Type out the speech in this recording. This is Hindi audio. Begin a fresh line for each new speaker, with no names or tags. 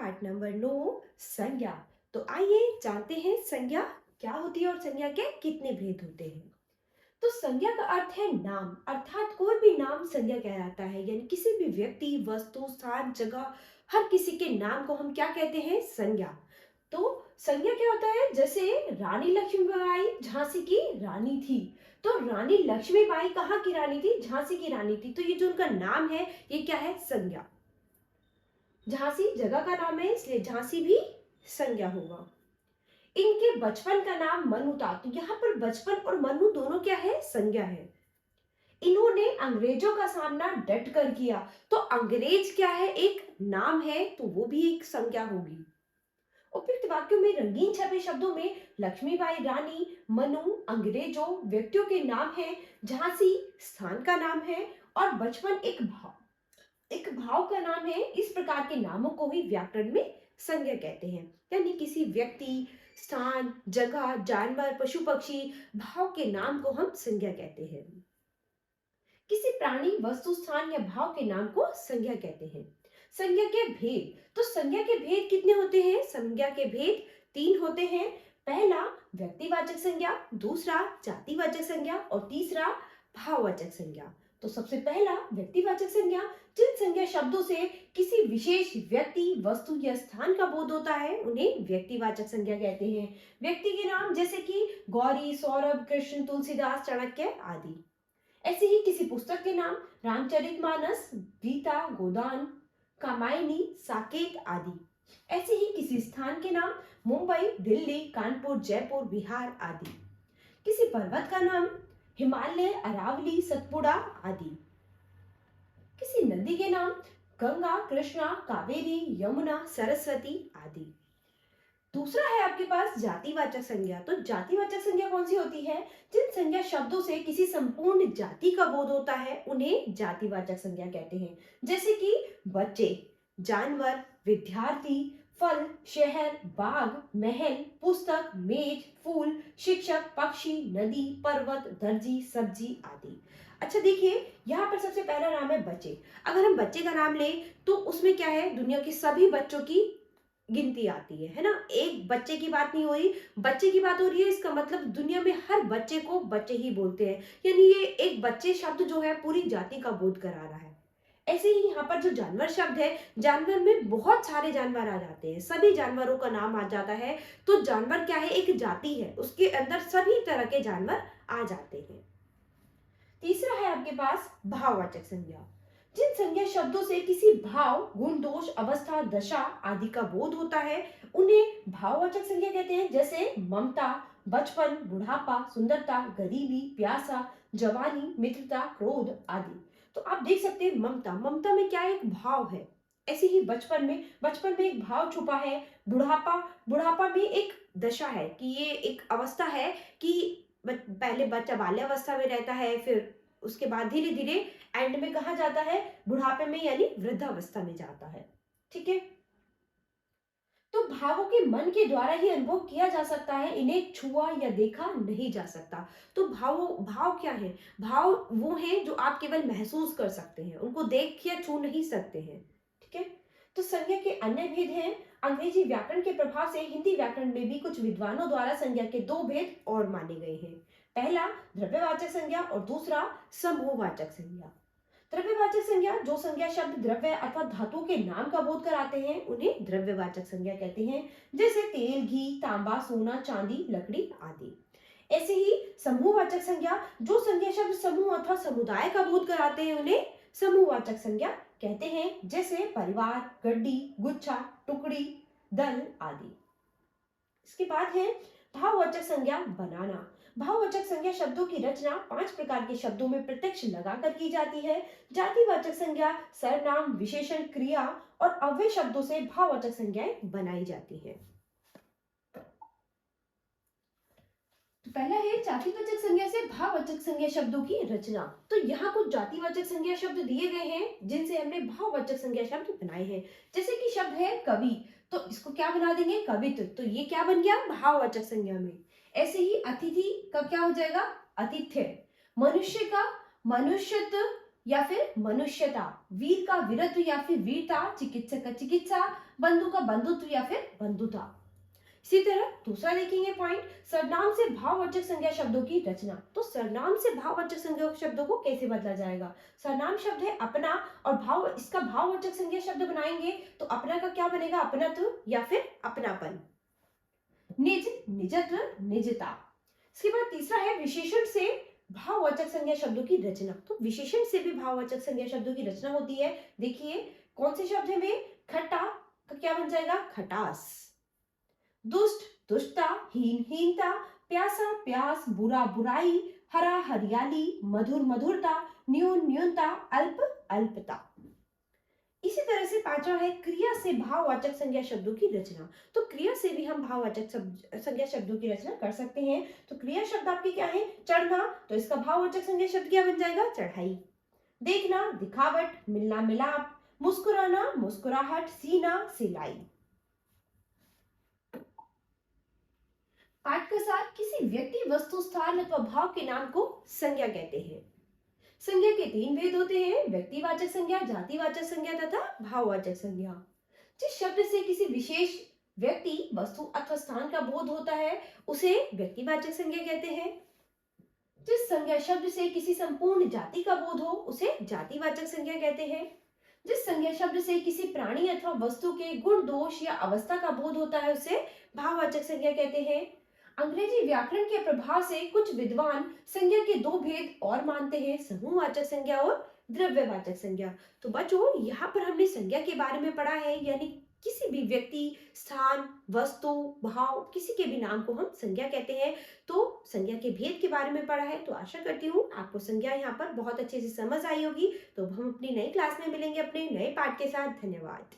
पार्ट नंबर 9 संज्ञा। तो आइए जानते हैं संज्ञा क्या होती है और संज्ञा के कितने भेद होते हैं। तो संज्ञा का अर्थ है नाम, अर्थात कोई भी नाम संज्ञा कहलाता है, यानी किसी भी व्यक्ति, वस्तु, स्थान, जगह, हर किसी के नाम को हम क्या कहते हैं? संज्ञा। तो संज्ञा क्या होता है? जैसे रानी लक्ष्मीबाई झांसी की रानी थी, तो रानी लक्ष्मीबाई कहाँ की रानी थी? झांसी की रानी थी। तो ये जो उनका नाम है ये क्या है? संज्ञा। झांसी जगह का नाम है इसलिए झांसी भी संज्ञा होगा। इनके बचपन का नाम मनु था, तो यहाँ पर बचपन और मनु दोनों क्या है? संज्ञा है। इन्होंने अंग्रेजों का सामना डट कर किया, तो अंग्रेज क्या है? एक नाम है, तो वो भी एक संज्ञा होगी। उपयुक्त वाक्यों में रंगीन छपे शब्दों में लक्ष्मीबाई रानी, मनु अंग्रेजों व्यक्तियों के नाम है, झांसी स्थान का नाम है और बचपन एक भाव का नाम है। इस प्रकार के नामों को ही व्याकरण में संज्ञा कहते हैं, यानी किसी व्यक्ति, स्थान, जगह, जानवर, पशु पक्षी, भाव के नाम को हम संज्ञा कहते हैं। किसी प्राणी, वस्तु, स्थान या भाव के नाम को संज्ञा कहते हैं। संज्ञा के भेद। तो संज्ञा के भेद कितने होते हैं? संज्ञा के भेद 3 होते हैं। पहला व्यक्तिवाचक संज्ञा, दूसरा जातिवाचक संज्ञा और तीसरा भाववाचक संज्ञा। तो सबसे पहला व्यक्तिवाचक संज्ञा, जिन संज्ञा शब्दों से किसी विशेष व्यक्ति, वस्तु या स्थान का बोध होता है उन्हें व्यक्तिवाचक संज्ञा कहते हैं। व्यक्ति के नाम जैसे कि गौरी, सौरभ, कृष्ण, तुलसीदास, चाणक्य आदि। ऐसे ही किसी पुस्तक के नाम रामचरितमानस, गीता, गोदान, कामायनी, साकेत आदि। ऐसे ही किसी स्थान के नाम मुंबई, दिल्ली, कानपुर, जयपुर, बिहार आदि। किसी पर्वत का नाम हिमालय, अरावली, सतपुड़ा आदि। किसी नदी के नाम गंगा, कृष्णा, कावेरी, यमुना, सरस्वती आदि। दूसरा है आपके पास जातिवाचक संज्ञा। तो जातिवाचक संज्ञा कौन सी होती है? जिन संज्ञा शब्दों से किसी संपूर्ण जाति का बोध होता है उन्हें जातिवाचक संज्ञा कहते हैं। जैसे कि बच्चे, जानवर, विद्यार्थी, फल, शहर, बाग, महल, पुस्तक, मेज, फूल, शिक्षक, पक्षी, नदी, पर्वत, दर्जी, सब्जी आदि। अच्छा देखिए, यहाँ पर सबसे पहला नाम है बच्चे। अगर हम बच्चे का नाम लें तो उसमें क्या है? दुनिया के सभी बच्चों की गिनती आती है ना? एक बच्चे की बात नहीं हो रही, बच्चे की बात हो रही है। इसका मतलब दुनिया में हर बच्चे को बच्चे ही बोलते हैं, यानी ये एक बच्चे शब्द जो है पूरी जाति का बोध करा रहा है। ऐसे ही यहाँ पर जो जानवर शब्द है, जानवर में बहुत सारे जानवर आ जाते हैं, सभी जानवरों का नाम आ जाता है। तो जानवर क्या है? एक जाति है, उसके अंदर सभी तरह के जानवर आ जाते हैं। तीसरा है आपके पास भाववाचक संज्ञा। जिन संज्ञा शब्दों से किसी भाव, गुण, दोष, अवस्था, दशा आदि का बोध होता है उन्हें भाववाचक संज्ञा कहते हैं। जैसे ममता, बचपन, बुढ़ापा, सुंदरता, गरीबी, प्यासा, जवानी, मित्रता, क्रोध आदि। तो आप देख सकते हैं ममता में क्या है? एक भाव है। ऐसे ही बचपन में एक भाव छुपा है। बुढ़ापा में एक दशा है कि ये एक अवस्था है कि पहले बच्चा बाल्यावस्था में रहता है, फिर उसके बाद धीरे धीरे एंड में कहा जाता है? बुढ़ापे में, यानी वृद्धावस्था में जाता है। ठीक है। तो भावों के मन के द्वारा ही अनुभव किया जा सकता है, इन्हें छुआ या देखा नहीं जा सकता। तो भाव क्या है? भाव वो हैं जो आप केवल महसूस कर सकते हैं, उनको देख या छू नहीं सकते हैं। ठीक है। तो संज्ञा के अन्य भेद हैं। अंग्रेजी व्याकरण के प्रभाव से हिंदी व्याकरण में भी कुछ विद्वानों द्वारा संज्ञा के 2 भेद और माने गए हैं। पहला द्रव्यवाचक संज्ञा और दूसरा समूहवाचक संज्ञा। द्रव्यवाचक संज्ञा, जो संज्ञा शब्द द्रव्य अथवा धातु के नाम का बोध कराते हैं उन्हें द्रव्यवाचक संज्ञा कहते हैं। जैसे तेल, घी, तांबा, सोना, चांदी, लकड़ी आदि। ऐसे ही समूहवाचक संज्ञा, जो संज्ञा शब्द समूह अथवा समुदाय का बोध कराते हैं उन्हें समूहवाचक संज्ञा कहते हैं। जैसे परिवार, गड्डी, गुच्छा, टुकड़ी, दल आदि। इसके बाद है भाववाचक संज्ञा बनाना। भाववाचक संज्ञा शब्दों की रचना 5 प्रकार के शब्दों में प्रत्यक्ष लगाकर की जाती है। जातिवाचक संज्ञा सर्वनाम, विशेषण, क्रिया और अव्यय शब्दों से भाववाचक संज्ञाएं बनाई जाती हैं। तो पहला है जातिवाचक संज्ञा से भाववाचक संज्ञा शब्दों की रचना। तो यहाँ कुछ जातिवाचक संज्ञा शब्द दिए गए हैं जिनसे हमने भाववाचक संज्ञा शब्द बनाए हैं। जैसे कि शब्द है कवि, तो इसको क्या बना देंगे? कवित्व। तो ये क्या बन गया? भाववाचक संज्ञा में। ऐसे ही अतिथि का क्या हो जाएगा? आतिथ्य। मनुष्य का मनुष्यत्व, या फिर मनुष्यता, वीर का वीरत्व या फिर वीरता, चिकित्सक का चिकित्सा, बंधु का बंधुत्व या फिर बंधुता। इसी तरह दूसरा देखेंगे पॉइंट, सर्वनाम से भाववाचक संज्ञा शब्दों की रचना। तो सर्वनाम से भाववाचक संज्ञा शब्दों को कैसे बदला जाएगा? सर्वनाम शब्द है अपना और भाव, इसका भाववाचक संज्ञा शब्द बनाएंगे तो अपना का क्या बनेगा? अपनत्व या फिर अपनापन। निज, निजत्व, निजता। इसके बाद तीसरा है विशेषण से भाववाचक संज्ञा शब्दों की रचना। तो विशेषण से भी भाववाचक संज्ञा शब्दों की रचना होती है। देखिए कौन से शब्द है वे? खट्टा का क्या बन जाएगा? खटास। दुष्ट, दुष्टता, हीन, हीनता, प्यासा, प्यास, बुरा, बुराई, हरा, हरियाली, मधुर, मधुरता, न्यून, न्यूनता, अल्प, अल्पता। इसी तरह से पांचवा है क्रिया से भाववाचक संज्ञा शब्दों की रचना। तो क्रिया से भी हम भाववाचक संज्ञा शब्दों की रचना कर सकते हैं। तो क्रिया शब्द आपके क्या है? चढ़ना, तो इसका भाववाचक संज्ञा शब्द क्या बन जाएगा? चढ़ाई। देखना, दिखावट, मिलना, मिलाप, मुस्कुराना, मुस्कुराहट, सीना, सिलाई। पाठ का सार, किसी व्यक्ति, वस्तु, स्थान अथवा भाव के नाम को संज्ञा कहते हैं। संज्ञा के तीन भेद होते हैं, व्यक्तिवाचक संज्ञा, जातिवाचक संज्ञा तथा भाववाचक संज्ञा। जिस शब्द से किसी विशेष व्यक्ति, वस्तु अथवा स्थान का बोध होता है उसे व्यक्तिवाचक संज्ञा कहते हैं। जिस संज्ञा शब्द से किसी संपूर्ण जाति का बोध हो उसे जातिवाचक संज्ञा कहते हैं। जिस संज्ञा शब्द से किसी प्राणी अथवा वस्तु के गुण, दोष या अवस्था का बोध होता है उसे भाववाचक संज्ञा कहते हैं। अंग्रेजी व्याकरण के प्रभाव से कुछ विद्वान संज्ञा के दो भेद और मानते हैं, समूहवाचक संज्ञा और द्रव्यवाचक संज्ञा। तो बच्चों यहाँ पर हमने संज्ञा के बारे में पढ़ा है, यानी किसी भी व्यक्ति, स्थान, वस्तु, भाव, किसी के भी नाम को हम संज्ञा कहते हैं। तो संज्ञा के भेद के बारे में पढ़ा है। तो आशा करती हूँ आपको संज्ञा यहाँ पर बहुत अच्छे से समझ आई होगी। तो हम अपनी नई क्लास में मिलेंगे अपने नए पाठ के साथ। धन्यवाद।